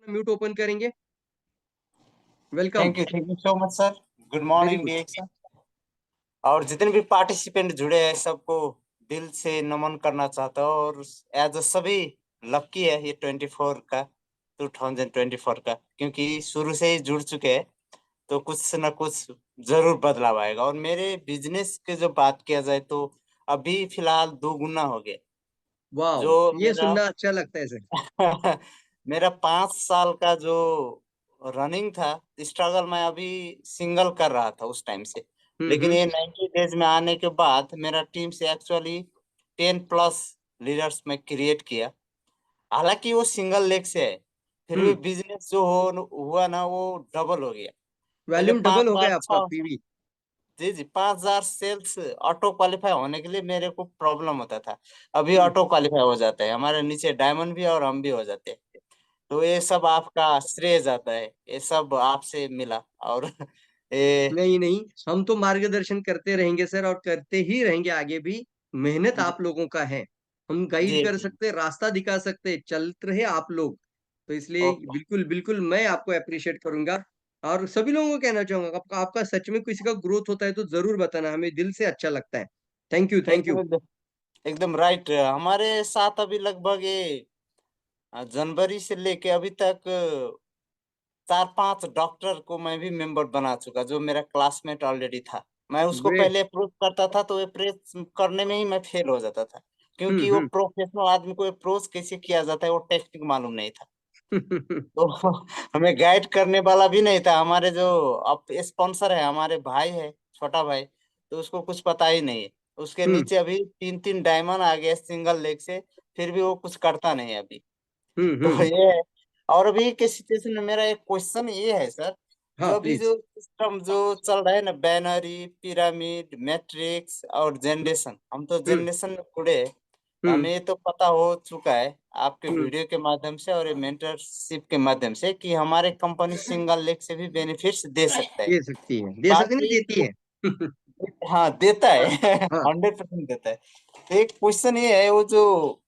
Mute open करेंगे। Welcome. Thank you so much sir. Good very morning good. डिएक्शन। और जितने भी पार्टिसिपेंट जुड़े हैं सबको दिल से नमन करना चाहता हूँ। और एज अ सभी लकी है ये 2024 का, क्योंकि शुरू से ही जुड़ चुके हैं तो कुछ ना कुछ जरूर बदलाव आएगा। और मेरे बिजनेस के जो बात किया जाए तो अभी फिलहाल 2 गुना हो गया। वाह, जो ये मेरा सुनना अच्छा लगता है सर। मेरा 5 साल का जो रनिंग था, स्ट्रगल मैं अभी सिंगल कर रहा था उस टाइम से। लेकिन हम्म। ये 90 डेज में आने के बाद मेरा टीम से एक्चुअली 10+ लीडर्स में क्रिएट किया। हालांकि वो सिंगल लेग से है, फिर भी हम्म। बिजनेस जो हो हुआ ना वो डबल हो गया। पहले वॉल्यूम पाँच डबल हो हजार गया आपका छह पीवी। जी जी 5,000 सेल्स ऑटो क्वालिफाई होने के लिए मेरे को प्रॉब्लम होता था। अभी हम्म। ऑटो क्वालिफाई हो जाता है, हमारे नीचे डायमंड भी है और हम भी हो जाते हैं। तो ये सब आपका श्रेय जाता है, ये सब आपसे मिला। और ये नहीं नहीं, हम तो मार्गदर्शन करते रहेंगे सर, और करते ही रहेंगे आगे भी। मेहनत जी आप लोगों का है। हम गाइड जी कर जी सकते, रास्ता दिखा सकते, चल रहे आप लोग। तो इसलिए ओके। बिल्कुल बिल्कुल मैं आपको अप्रिशिएट करूंगा। और सभी लोगों को कहना चाहूंगा, आपका आपका सच में किसी का ग्रोथ होता है तो जरूर बताना, हमें दिल से अच्छा लगता है। थैंक यू, थैंक एकदम यू। एकदम एकदम राइट। हमारे साथ अभी लगभग ये जनवरी से लेके अभी तक 4-5 डॉक्टर को मैं भी मेंबर बना चुका, जो मेरा क्लासमेट ऑलरेडी था। मैं उसको ग्रेट। पहले अप्रोच करता था तो अप्रोच करने में ही मैं फेल हो जाता था, क्योंकि वो हम्म। प्रोफेशनल आदमी को अप्रोच कैसे किया जाता है वो टेक्निक मालूम नहीं था। हम्म। तो हमें गाइड करने वाला भी नहीं था। हमारे जो अब स्पॉन्सर है, हमारे भाई है, छोटा भाई, तो उसको कुछ पता ही नहीं है। उसके हम्म। नीचे अभी 3-3 डायमंड आ गए सिंगल लेग से, फिर भी वो कुछ करता नहीं है अभी। तो हम्म। ये है। और अभी के सिचुएशन में मेरा एक क्वेश्चन ये है सर, जो हाँ अभी प्लीज। जो सिस्टम जो चल रहा है ना, बैनरी, पिरामिड, मैट्रिक्स और जनरेशन, हम तो हम्म। जनरेशन में जुड़े हैं। हम्म। हमें ये तो पता हो चुका है आपके हम्म। वीडियो के माध्यम से और ये मेंटरशिप के माध्यम से कि हमारे कंपनी सिंगल लेग से भी बेनिफिट्स दे सकता है। दे सकती है, दे सकती नहीं, बाकी देती है। हाँ देता है। हाँ। 100% देता है। तो एक क्वेश्चन ये है, वो जो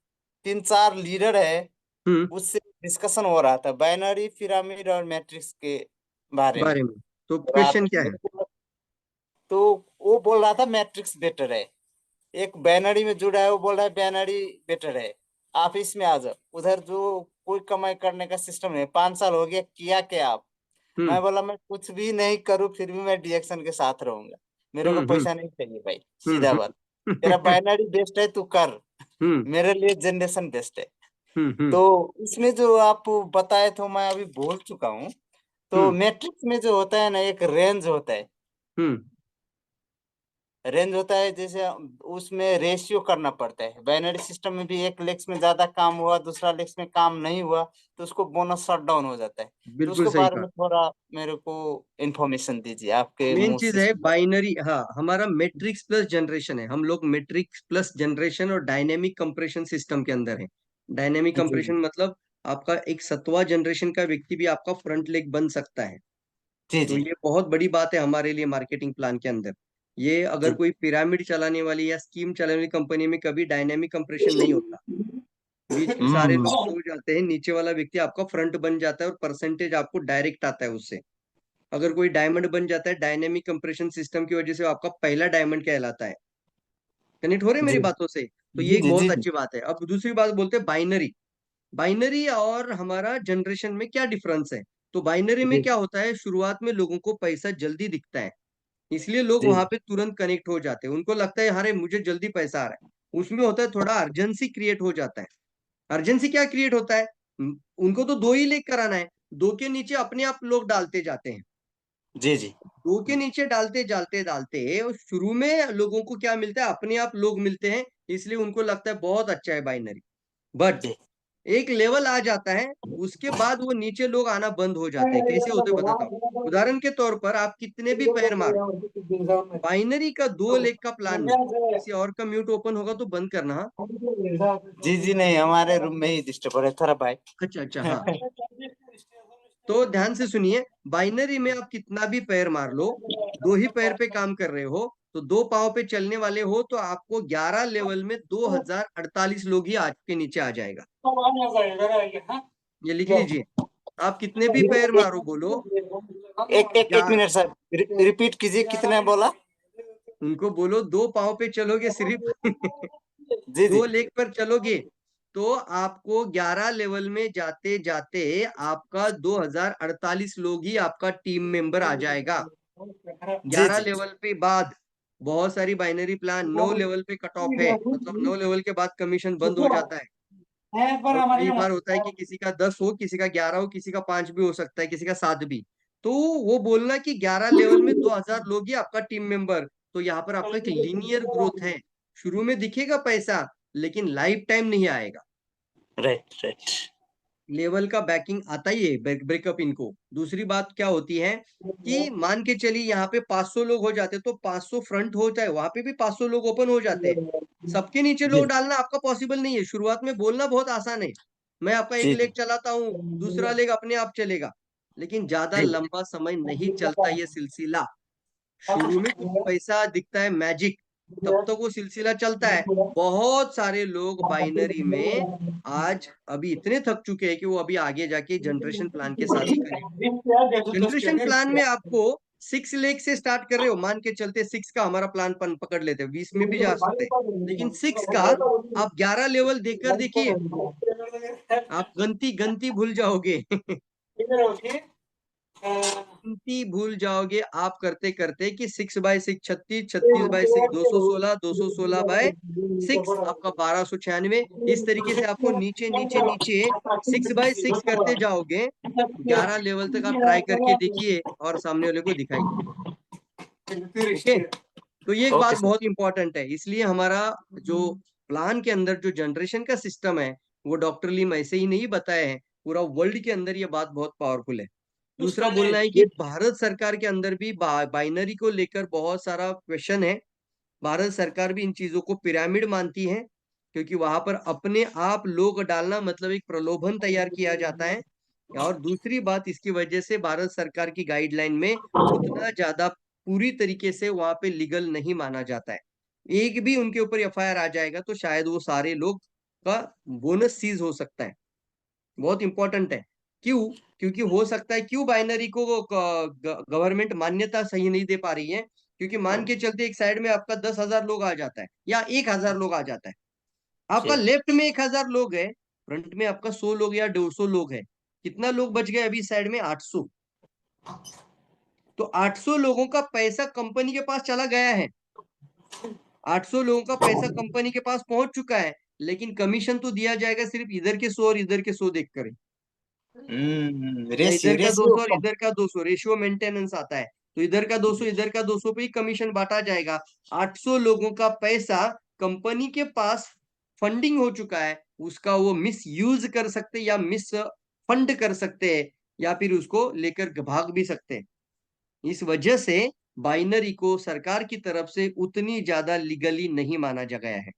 3-4 लीडर है हम्म। उससे डिस्कशन हो रहा था बाइनरी, पिरामिड और मैट्रिक्स के बारे में। बारे में तो रात क्वेश्चन क्या है? में तो वो बोल रहा था मैट्रिक्स बेटर है। एक बैनरी में जुड़ा है, वो बोल रहा है बैनरी बेटर है। आप इसमें आ जाओ। उधर जो कोई कमाई करने का सिस्टम नहीं, 5 साल हो गया, किया क्या आप? हम्म। मैं बोला मैं कुछ भी नहीं करूँ फिर भी मैं डिएक्शन के साथ रहूंगा। मेरे को हम्म। पैसा नहीं चाहिए भाई, हम्म। सीधा बात। तेरा हम्म। बाइनरी बेस्ट है, तू कर। हम्म। मेरे लिए जनरेशन बेस्ट है। हम्म। तो इसमें जो आप बताए तो मैं अभी बोल चुका हूँ। तो हम्म। मैट्रिक्स में जो होता है ना, एक रेंज होता है। हम्म। रेंज होता है, जैसे उसमें रेशियो करना पड़ता है। बाइनरी सिस्टम में भी एक लेग्स में ज्यादा काम हुआ, दूसरा लेग्स में काम नहीं हुआ, तो उसको बोनस शट डाउन हो जाता है। तो बिल्कुल उसके सही बारे कहा। में थोड़ा मेरे को इंफॉर्मेशन दीजिए आपके मेन मुंह चीज से है सुना। बाइनरी। हाँ, हमारा मैट्रिक्स प्लस जनरेशन है। हम लोग मैट्रिक्स प्लस जनरेशन और डायनेमिक कंप्रेशन सिस्टम के अंदर है। डायनेमिक जी जी कंप्रेशन मतलब आपका एक 7वां जनरेशन का व्यक्ति भी आपका फ्रंट लेग बन सकता है। जी तो जी ये बहुत बड़ी बात है हमारे लिए मार्केटिंग प्लान के अंदर। ये अगर जी कोई पिरामिड चलाने वाली या स्कीम चलाने वाली कंपनी में कभी डायनेमिक कंप्रेशन नहीं होता। बीच के सारे लोग हम्म सो जाते हैं, नीचे वाला व्यक्ति आपका फ्रंट बन जाता है और परसेंटेज आपको डायरेक्ट आता है उससे। अगर कोई डायमंड बन जाता है डायनेमिक कंप्रेशन सिस्टम की वजह से, वो आपका पहला डायमंड कहलाता है। कनेक्ट हो रहे हैं जी मेरी बातों से? तो ये जी एक जी बहुत जी जी अच्छी बात है। अब दूसरी बात बोलते हैं बाइनरी। बाइनरी और हमारा जनरेशन में क्या डिफरेंस है? तो बाइनरी में जी क्या होता है, शुरुआत में लोगों को पैसा जल्दी दिखता है, इसलिए लोग जी वहां पे तुरंत कनेक्ट हो जाते हैं। उनको लगता है अरे मुझे जल्दी पैसा आ रहा है। उसमें होता है थोड़ा अर्जेंसी क्रिएट हो जाता है। अर्जेंसी क्या क्रिएट होता है? उनको तो 2 ही लेग कराना है, 2 के नीचे अपने आप लोग डालते जाते हैं। जी जी 2 के नीचे डालते डालते डालते और शुरू में लोगों को क्या मिलता है, अपने आप लोग मिलते हैं, इसलिए उनको लगता है बहुत अच्छा है बाइनरी। बट जी एक लेवल आ जाता है, उसके बाद वो नीचे लोग आना बंद हो जाते हैं। कैसे होते हैं बताता हूँ। उदाहरण के तौर पर आप कितने भी पैर मारो, बाइनरी का 2 लेग का प्लान में किसी और का म्यूट ओपन होगा तो बंद करना। हाँ? जी जी नहीं, हमारे रूम में ही डिस्टर्ब हो रहा है थोड़ा भाई। अच्छा अच्छा, हाँ। तो ध्यान से सुनिए, बाइनरी में आप कितना भी पैर मार लो, 2 ही पैर पे काम कर रहे हो, तो 2 पाँव पे चलने वाले हो, तो आपको 11 लेवल में 2048 लोग ही आपके नीचे आ जाएगा। ये लिख लीजिए। आप कितने भी पैर मारो बोलो, एक एक क्या एक मिनट सर, रिपीट कीजिए, कितने बोला? उनको बोलो 2 पाँव पे चलोगे सिर्फ जी 2 जी लेग पर चलोगे तो आपको 11 लेवल में जाते जाते आपका 2048 लोग ही आपका टीम मेंबर आ जाएगा। जी 11 जी लेवल पे बाद बहुत सारी बाइनरी प्लान 9 लेवल पे कट ऑफ है, मतलब 9 लेवल के बाद कमीशन बंद हो जाता है। और कई बार होता है कि किसी का 10 हो, किसी का 11 हो, किसी का 5 भी हो सकता है, किसी का 7 भी। तो वो बोलना कि 11 लेवल में 2000 लोग ही आपका टीम मेंबर, तो यहाँ पर आपका एक लीनियर ग्रोथ है। शुरू में दिखेगा पैसा, लेकिन लाइफ टाइम नहीं आएगा। राइट राइट लेवल का बैकिंग आता ही है ब्रेकअप इनको। दूसरी बात क्या होती है कि मान के चलिए यहाँ पे 500 लोग हो जाते तो 500 फ्रंट होता है, वहां पे भी 500 लोग ओपन हो जाते हैं। सबके नीचे जी लोग डालना आपका पॉसिबल नहीं है। शुरुआत में बोलना बहुत आसान है, मैं आपका एक जी लेग जी चलाता हूँ, दूसरा लेग अपने आप चलेगा, लेकिन ज्यादा जी लंबा समय नहीं चलता ये सिलसिला। शुरू में कुछ पैसा दिखता है मैजिक, तब तक वो सिलसिला चलता है। बहुत सारे लोग बाइनरी में आज अभी इतने थक चुके हैं कि वो अभी आगे जाके जनरेशन प्लान के साथ ही करेंगे। जनरेशन प्लान में आपको 6 लेग से स्टार्ट कर रहे हो, मान के चलते 6 का हमारा प्लान पकड़ लेते हैं, 20 में भी जा सकते हैं, लेकिन 6 का आप 11 लेवल देखकर देखिए, आप गंती गंती भूल जाओगे गिनती भूल जाओगे आप करते करते कि 6 बाय 6 36, 36 बाय 6 216, 216 बाय 6 आपका 1296। इस तरीके से आपको नीचे नीचे नीचे 6 बाय 6 करते जाओगे। 11 लेवल तक आप ट्राई करके देखिए और सामने वाले को दिखाइए। ओके, तो ये एक बात ओके सर। बहुत इंपॉर्टेंट है। इसलिए हमारा जो प्लान के अंदर जो जनरेशन का सिस्टम है, वो डॉक्टर लीम ऐसे ही नहीं बताया है, पूरा वर्ल्ड के अंदर ये बात बहुत पावरफुल है। दूसरा बोलना है कि भारत सरकार के अंदर भी बाइनरी को लेकर बहुत सारा क्वेश्चन है। भारत सरकार भी इन चीजों को पिरामिड मानती है, क्योंकि वहां पर अपने आप लोग डालना मतलब एक प्रलोभन तैयार किया जाता है। और दूसरी बात, इसकी वजह से भारत सरकार की गाइडलाइन में उतना ज्यादा पूरी तरीके से वहां पे लीगल नहीं माना जाता है। एक भी उनके ऊपर एफआईआर आ जाएगा तो शायद वो सारे लोग का बोनस सीज हो सकता है। बहुत इंपॉर्टेंट है। क्यों? क्योंकि हो सकता है क्यों बाइनरी को गवर्नमेंट मान्यता सही नहीं दे पा रही है, क्योंकि मान के चलते एक साइड में आपका 10,000 लोग आ जाता है या 1,000 लोग आ जाता है, आपका जी लेफ्ट में 1,000 लोग है, फ्रंट में आपका 100 लोग या 200 लोग है, कितना लोग बच गए अभी साइड में? 800। तो 800 लोगों का पैसा कंपनी के पास चला गया है, 800 लोगों का पैसा कंपनी के पास पहुंच चुका है, लेकिन कमीशन तो दिया जाएगा सिर्फ इधर के 100 और इधर के 100 देखकर, या रेशियो इधर का रेशियो 200 और इधर का 200, रेशियो मेंटेनेंस आता है। तो इधर का 200 इधर का 200 पे ही कमीशन बांटा जाएगा। 800 लोगों का पैसा कंपनी के पास फंडिंग हो चुका है, उसका वो मिस यूज कर सकते या मिस फंड कर सकते हैं, या फिर उसको लेकर भाग भी सकते हैं। इस वजह से बाइनरी को सरकार की तरफ से उतनी ज्यादा लीगली नहीं माना जा गया है।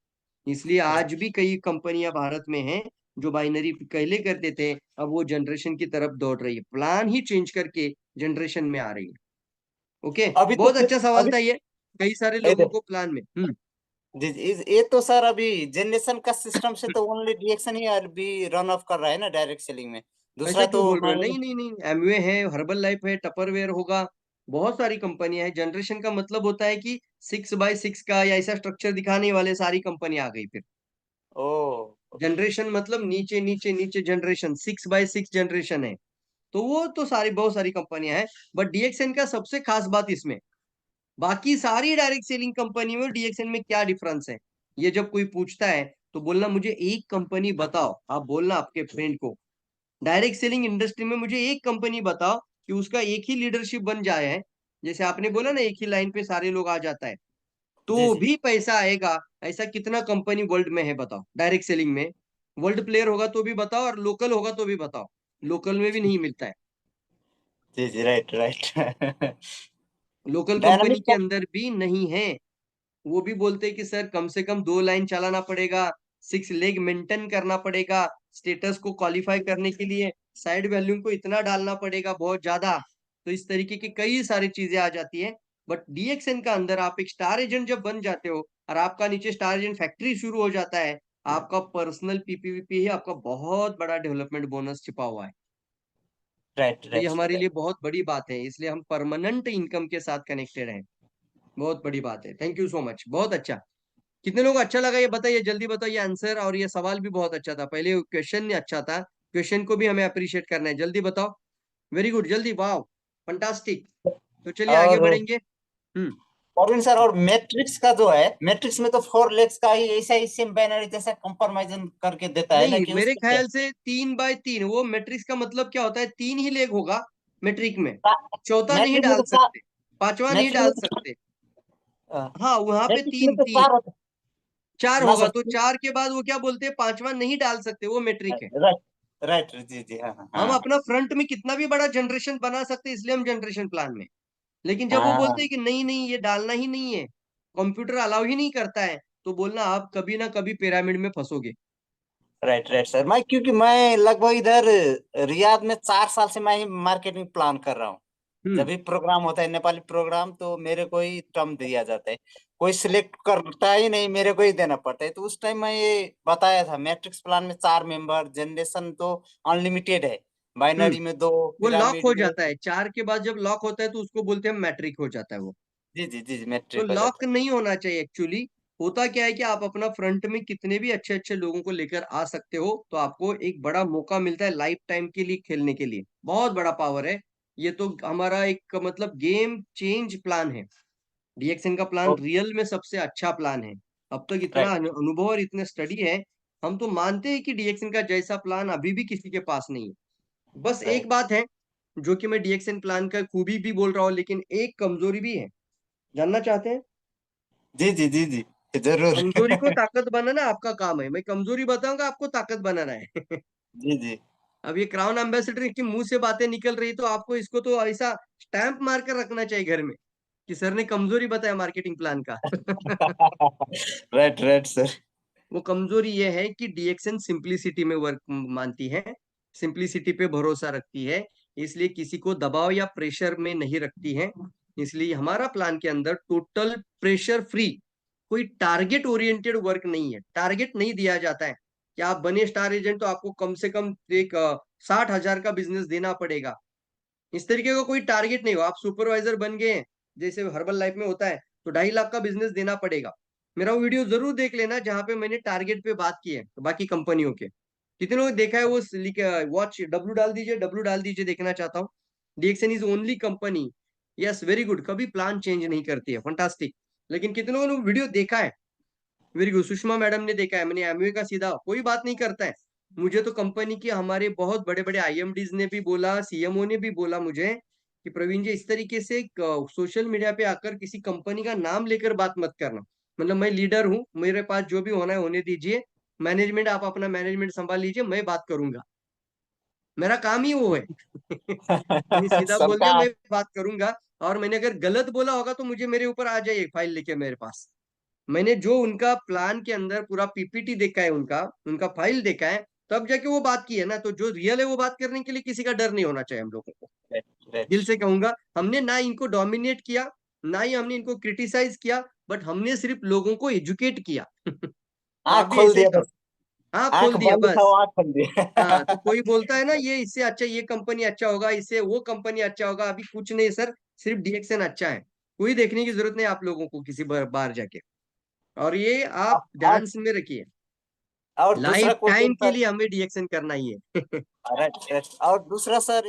इसलिए आज भी कई कंपनियां भारत में हैं जो बाइनरी पहले करते थे, अब वो जनरेशन की तरफ दौड़ रही है, प्लान ही चेंज करके जनरेशन में आ रही है। ओके, अभी तो बहुत अच्छा सवाल अभी था ये, कई सारे लोगों इधर को प्लान में। जी जी, ये तो सर अभी जनरेशन का सिस्टम से तो ओनली रिएक्शन ही अभी रन ऑफ कर रहा है ना डायरेक्ट सेलिंग में। ऐसा दूसरा क्यों तो बोल रहे हो? मान लो। नहीं नहीं नहीं, एमवे है, हर्बल लाइफ है, टपरवेयर होगा, बहुत सारी कंपनियां हैं। जनरेशन का मतलब होता है कि 6 बाय 6 का या ऐसा स्ट्रक्चर दिखाने वाले सारी कंपनी आ गई फिर। ओ जनरेशन मतलब नीचे नीचे नीचे जनरेशन, 6 बाय 6 जनरेशन है, तो वो तो सारी बहुत सारी कंपनियां हैं। बट डीएक्सएन का सबसे खास बात इसमें, बाकी सारी डायरेक्ट सेलिंग कंपनी में डीएक्सएन में क्या डिफरेंस है, ये जब कोई पूछता है तो बोलना मुझे एक कंपनी बताओ, आप बोलना आपके फ्रेंड को डायरेक्ट सेलिंग इंडस्ट्री में मुझे एक कंपनी बताओ कि उसका एक ही लीडरशिप बन जाए है, जैसे आपने बोला ना एक ही लाइन पे सारे लोग आ जाता है जी तो जी भी पैसा आएगा। ऐसा कितना कंपनी वर्ल्ड में है बताओ डायरेक्ट सेलिंग में? वर्ल्ड प्लेयर होगा तो भी बताओ और लोकल होगा तो भी बताओ, लोकल में भी नहीं मिलता है। जी जी right right local company dynamic के अंदर भी नहीं है। वो भी बोलते हैं कि सर कम से कम 2 लाइन चलाना पड़ेगा, 6 लेग मेंटेन करना पड़ेगा, स्टेटस को क्वालिफाई करने के लिए साइड वैल्यू को इतना डालना पड़ेगा बहुत ज्यादा। तो इस तरीके की कई सारी चीजें आ जाती है। बट डीएक्सएन का अंदर आप एक स्टार एजेंट जब बन जाते हो और आपका नीचे स्टार एजेंट फैक्ट्री शुरू हो जाता है, आपका पर्सनल पीपीवीपी ही आपका बहुत बड़ा डेवलपमेंट बोनस छिपा हुआ है। राइट तो ये हमारे राइट। लिए बहुत बड़ी बात है, इसलिए हम परमानेंट इनकम के साथ कनेक्टेड हैं। बहुत बड़ी बात है, थैंक यू सो मच, बहुत अच्छा। कितने लोगों को अच्छा लगा ये बताइए, जल्दी बताइए आंसर। और ये सवाल भी बहुत अच्छा था, पहले क्वेश्चन अच्छा था, क्वेश्चन को भी हमें अप्रिशिएट करना है। जल्दी बताओ, वेरी गुड, जल्दी, वाह, फंटास्टिक। तो चलिए आगे और बढ़ेंगे। हम्म। परवीन सर, और मैट्रिक्स का जो है, मैट्रिक्स में तो 4 लेग्स का ही ऐसा ही सेम बाइनरी जैसा कंप्रोमाइजन करके देता है ना, नहीं, कि मेरे उसमें क्या ख्याल से 3 बाय 3, वो मैट्रिक्स का मतलब क्या होता है, 3 ही लेग होगा मैट्रिक में, चौथा नहीं मैट्रिक में डाल तो चार, सकते, पांचवा नहीं मैट्रिक डाल में तो सकते। हाँ, वहां पे मैट्रिक्स में तीन तो तीन 4 4 होता ना होगा, सर। तो 4 के बाद वो क्या बोलते हैं, पांचवा नहीं डाल सकते, वो मैट्रिक है। राइट राइट, जी जी, हाँ हाँ हम हाँ अपना फ्रंट में कितना भी बड़ा जनरेशन बना सकते हैं, इसलिए हम जनरेशन प्लान में। लेकिन जब वो हाँ। बोलते हैं कि नहीं नहीं, ये डालना ही नहीं है, कंप्यूटर अलाउ ही नहीं करता है, तो बोलना आप कभी ना कभी पिरामिड में फंसोगे। राइट राइट सर, मैं क्योंकि मैं लगभग इधर रियाद में 4 साल से मैं ही मार्केटिंग प्लान कर रहा हूँ। जब हम्म। भी प्रोग्राम होता है नेपाली प्रोग्राम, तो मेरे को ही टर्म दिया जाता है, कोई सिलेक्ट करता ही नहीं, मेरे को ही देना पड़ता है। तो उस टाइम मैं ये बताया था, मैट्रिक्स प्लान में 4 मेंबर, जनरेशन तो अनलिमिटेड है, हम्म। बाइनरी में 2, वो लॉक पिरामिड हो में। जाता है, 4 के बाद जब लॉक होता है तो उसको बोलते हैं मैट्रिक हो जाता है वो। जी जी जी, तो मैट्रिक हो लॉक जाता नहीं होना चाहिए एक्चुअली। होता क्या है कि आप अपना फ्रंट में कितने भी अच्छे अच्छे लोगों को लेकर आ सकते हो, तो आपको एक बड़ा मौका मिलता है लाइफ टाइम के लिए खेलने के लिए, बहुत बड़ा पावर है। ये तो हमारा एक मतलब गेम चेंज प्लान है। डीएक्सएन का प्लान है। रियल में सबसे अच्छा प्लान है। अब तक इतना राइट अनुभव और इतने स्टडी है, हम तो मानते हैं कि डीएक्सएन का जैसा प्लान अभी भी किसी के पास नहीं है। बस एक राइट, बात है, जो कि मैं डीएक्सएन प्लान का खूबी भी बोल रहा हूँ, लेकिन एक कमजोरी भी है। जानना चाहते हैं? जी जी जी जी, जरूर। कमजोरी को ताकत बनाना आपका काम है, मैं कमजोरी बताऊंगा, आपको ताकत बनाना है। जी जी। अब ये क्राउन एम्बेसडर की मुंह से बातें निकल रही, तो आपको इसको तो ऐसा स्टैंप मार कर रखना चाहिए घर में कि सर ने कमजोरी बताया मार्केटिंग प्लान का। Right right sir. वो कमजोरी ये है कि डीएक्सएन सिंपलिसिटी में वर्क मानती है, सिंपलिसिटी पे भरोसा रखती है, इसलिए किसी को दबाव या प्रेशर में नहीं रखती है। इसलिए हमारा प्लान के अंदर टोटल प्रेशर फ्री, कोई टारगेट ओरिएंटेड वर्क नहीं है, टारगेट नहीं दिया जाता है कि आप बने स्टार एजेंट तो आपको कम से कम एक 60,000 का बिजनेस देना पड़ेगा। इस तरीके का कोई टारगेट नहीं हो। आप सुपरवाइजर बन गए हैं, जैसे हर्बल लाइफ में होता है, तो 2.5 लाख का बिजनेस देना पड़ेगा। मेरा वो वीडियो जरूर देख लेना जहां पे मैंने टारगेट पे बात की है बाकी कंपनियों के। कितने लोगों ने देखा है वो वॉच, डब्लू डाल दीजिए, डब्लू डाल दीजिए, देखना चाहता हूँ। DXN is only company, yes very good, कभी प्लान चेंज नहीं करती है, फंटास्टिक। लेकिन कितने लोगों ने वीडियो देखा है? वेरी गुड, सुषमा मैडम ने देखा है, मैंने एमवे का सीधा कोई बात नहीं करता है। मुझे तो कंपनी के हमारे बहुत बड़े बड़े आईएमडीज ने भी बोला, सीएमओ ने भी बोला मुझे कि प्रवीण जी, इस तरीके से सोशल मीडिया पे आकर किसी कंपनी का नाम लेकर बात मत करना। मतलब मैं लीडर हूँ, मेरे पास जो भी होना है होने दीजिए, मैनेजमेंट आप अपना मैनेजमेंट संभाल लीजिए, मैं बात करूंगा, मेरा काम ही वो है। मैंने सीधा बोल सबका। दिया मैं बात करूंगा। और मैंने अगर गलत बोला होगा तो मुझे मेरे ऊपर आ जाइए फाइल लेके मेरे पास। मैंने जो उनका प्लान के अंदर पूरा पीपीटी देखा है, उनका उनका फाइल देखा है, तब जाके वो बात की है ना। तो जो रियल है वो बात करने के लिए किसी का डर नहीं होना चाहिए हम लोगों को। Right right. दिल से कहूंगा, हमने ना इनको डोमिनेट किया, ना ही हमने इनको क्रिटिसाइज किया, बट हमने सिर्फ लोगों को एजुकेट किया। तो आप आँख भी खोल ऐसे ही दिया करो। बस। हाँ, आँख खोल दिया बंद था, बस। वो आँख खोल हाँ, तो दिया। कोई बोलता है ना ये इससे अच्छा ये कंपनी अच्छा होगा, इससे वो कंपनी अच्छा होगा, अभी कुछ नहीं सर, सिर्फ डीएक्सएन अच्छा है। कोई देखने की जरूरत नहीं आप लोगों को किसी बार जाके। और ये आप और ध्यान में रखिए, और दूसरा लाइफ टाइम क्वेश्चन के सर। लिए हमें डीएक्सएन करना ही है। राइट राइट, और दूसरा सर,